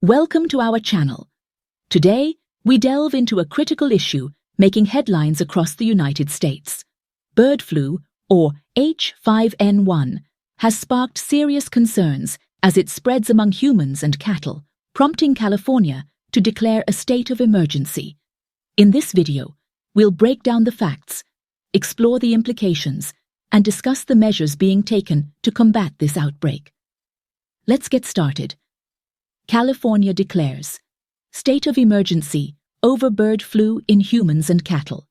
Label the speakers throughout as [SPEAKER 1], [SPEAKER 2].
[SPEAKER 1] Welcome to our channel. Today, we delve into a critical issue making headlines across the United States. Bird flu, or H5N1, has sparked serious concerns as it spreads among humans and cattle, prompting California to declare a state of emergency. In this video, we'll break down the facts, explore the implications, and discuss the measures being taken to combat this outbreak. Let's get started. California declares state of emergency over bird flu in humans and cattle.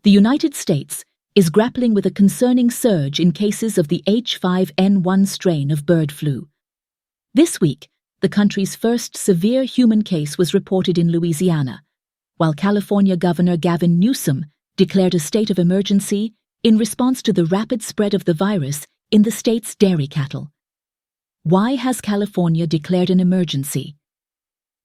[SPEAKER 1] The United States is grappling with a concerning surge in cases of the H5N1 strain of bird flu. This week, the country's first severe human case was reported in Louisiana, while California Governor Gavin Newsom declared a state of emergency in response to the rapid spread of the virus in the state's dairy cattle. Why has California declared an emergency?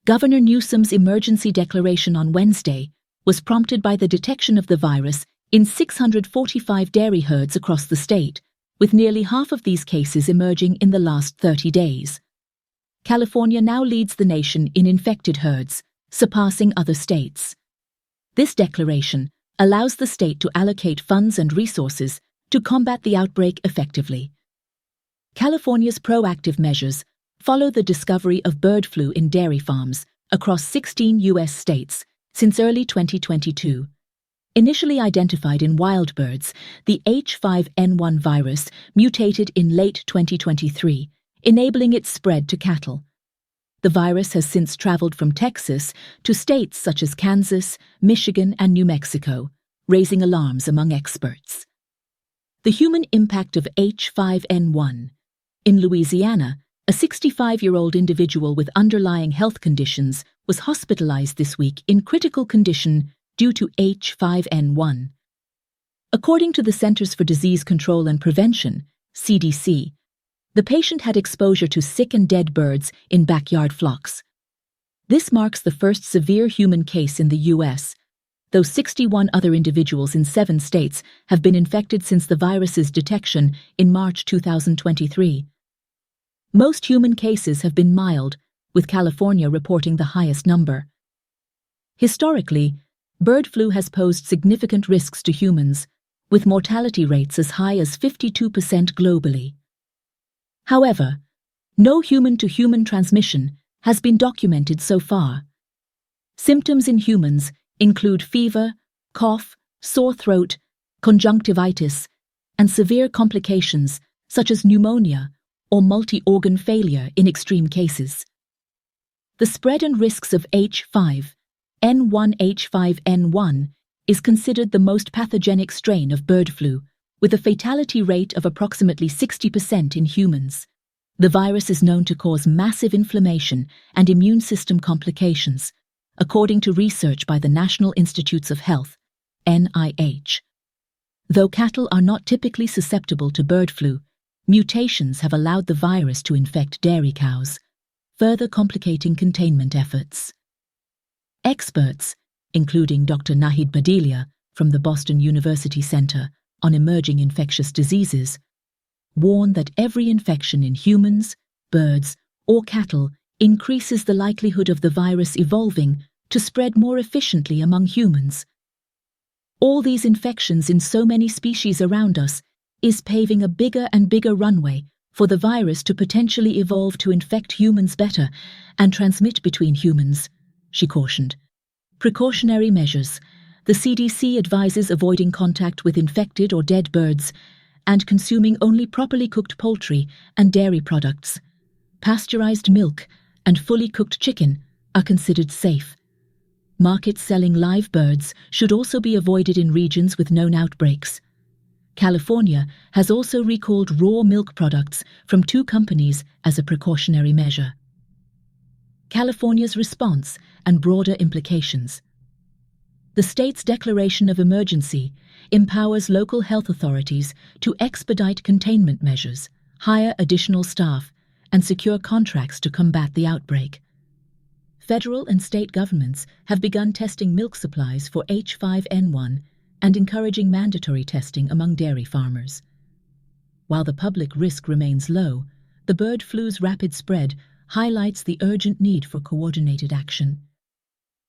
[SPEAKER 1] Governor Newsom's emergency declaration on Wednesday was prompted by the detection of the virus in 645 dairy herds across the state, with nearly half of these cases emerging in the last 30 days. California now leads the nation in infected herds, surpassing other states. This declaration allows the state to allocate funds and resources to combat the outbreak effectively. California's proactive measures follow the discovery of bird flu in dairy farms across 16 U.S. states since early 2022. Initially identified in wild birds, the H5N1 virus mutated in late 2023, enabling its spread to cattle. The virus has since traveled from Texas to states such as Kansas, Michigan, and New Mexico, raising alarms among experts. The human impact of H5N1. In Louisiana, a 65-year-old individual with underlying health conditions was hospitalized this week in critical condition due to H5N1. According to the Centers for Disease Control and Prevention, CDC, the patient had exposure to sick and dead birds in backyard flocks. This marks the first severe human case in the U.S., though 61 other individuals in 7 states have been infected since the virus's detection in March 2023. Most human cases have been mild, with California reporting the highest number. Historically, bird flu has posed significant risks to humans, with mortality rates as high as 52% globally. However, no human-to-human transmission has been documented so far. Symptoms in humans include fever, cough, sore throat, conjunctivitis, and severe complications such as pneumonia or multi-organ failure in extreme cases. The spread and risks of H5N1 is considered the most pathogenic strain of bird flu, with a fatality rate of approximately 60% in humans. The virus is known to cause massive inflammation and immune system complications, according to research by the National Institutes of Health, NIH. Though cattle are not typically susceptible to bird flu, mutations have allowed the virus to infect dairy cows, further complicating containment efforts. Experts, including Dr. Nahid Badilia from the Boston University Center on Emerging Infectious Diseases, warn that every infection in humans, birds, or cattle increases the likelihood of the virus evolving to spread more efficiently among humans. All these infections in so many species around us is paving a bigger and bigger runway for the virus to potentially evolve to infect humans better and transmit between humans, she cautioned. Precautionary measures. The CDC advises avoiding contact with infected or dead birds and consuming only properly cooked poultry and dairy products. Pasteurized milk and fully cooked chicken are considered safe. Markets selling live birds should also be avoided in regions with known outbreaks. California has also recalled raw milk products from 2 companies as a precautionary measure. California's response and broader implications. The state's declaration of emergency empowers local health authorities to expedite containment measures, hire additional staff, and secure contracts to combat the outbreak. Federal and state governments have begun testing milk supplies for H5N1 and encouraging mandatory testing among dairy farmers. While the public risk remains low, the bird flu's rapid spread highlights the urgent need for coordinated action.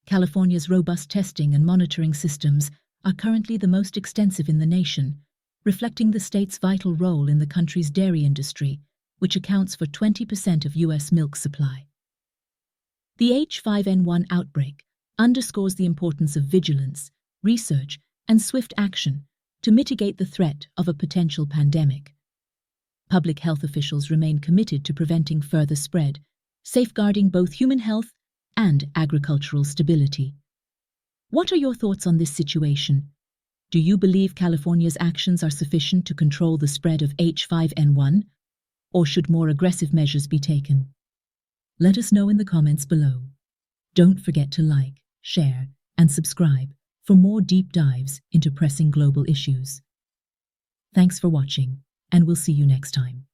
[SPEAKER 1] California's robust testing and monitoring systems are currently the most extensive in the nation, reflecting the state's vital role in the country's dairy industry, which accounts for 20% of U.S. milk supply. The H5N1 outbreak underscores the importance of vigilance, research, and swift action to mitigate the threat of a potential pandemic. Public health officials remain committed to preventing further spread, safeguarding both human health and agricultural stability. What are your thoughts on this situation? Do you believe California's actions are sufficient to control the spread of H5N1, or should more aggressive measures be taken? Let us know in the comments below. Don't forget to like, share, and subscribe for more deep dives into pressing global issues. Thanks for watching, and we'll see you next time.